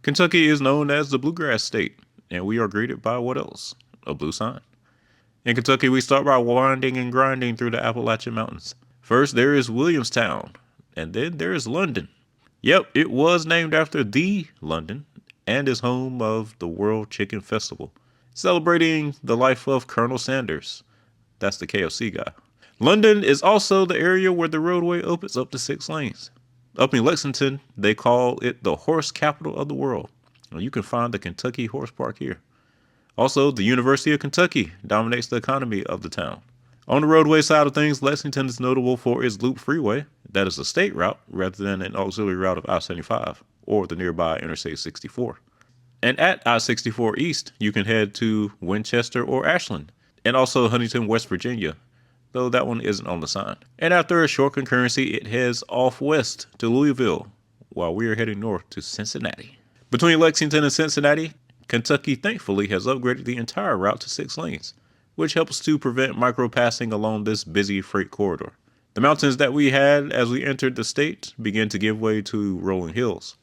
Kentucky is known as the Bluegrass State, and we are greeted by what else? A blue sign. In Kentucky, we start by winding and grinding through the Appalachian Mountains. First, there is Williamstown, and then there is London. Yep, it was named after the London and is home of the World Chicken Festival, celebrating the life of Colonel Sanders. That's the KFC guy. London is also the area where the roadway opens up to 6 lanes. Up in Lexington, they call it the horse capital of the world. You can find the Kentucky Horse Park here. Also, the University of Kentucky dominates the economy of the town. On the roadway side of things, Lexington is notable for its Loop Freeway. That is a state route rather than an auxiliary route of I-75 or the nearby Interstate 64. And at I-64 East, you can head to Winchester or Ashland, and also Huntington, West Virginia, though that one isn't on the sign. And after a short concurrency, it heads off west to Louisville, while we are heading north to Cincinnati. Between Lexington and Cincinnati, Kentucky thankfully has upgraded the entire route to 6 lanes, which helps to prevent micro-passing along this busy freight corridor. The mountains that we had as we entered the state begin to give way to rolling hills.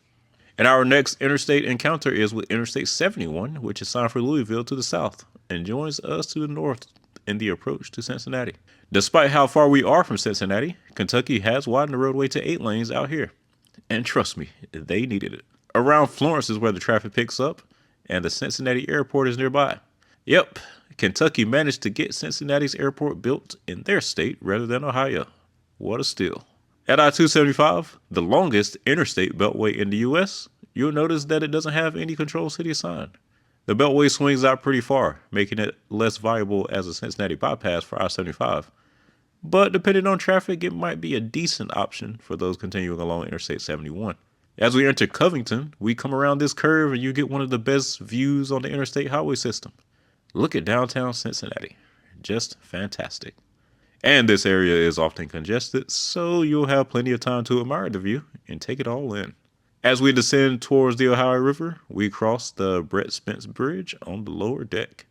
And our next interstate encounter is with Interstate 71, which is signed for Louisville to the south and joins us to the north in the approach to Cincinnati. Despite how far we are from Cincinnati, Kentucky has widened the roadway to 8 lanes out here. And trust me, they needed it. Around Florence is where the traffic picks up, and the Cincinnati airport is nearby. Yep, Kentucky managed to get Cincinnati's airport built in their state rather than Ohio. What a steal. At I-275, the longest interstate beltway in the U.S., you'll notice that it doesn't have any Control City sign. The beltway swings out pretty far, making it less viable as a Cincinnati bypass for I-75. But depending on traffic, it might be a decent option for those continuing along Interstate 71. As we enter Covington, we come around this curve and you get one of the best views on the interstate highway system. Look at downtown Cincinnati. Just fantastic. And this area is often congested, so you'll have plenty of time to admire the view and take it all in. As we descend towards the Ohio River, we cross the Brett Spence Bridge on the lower deck.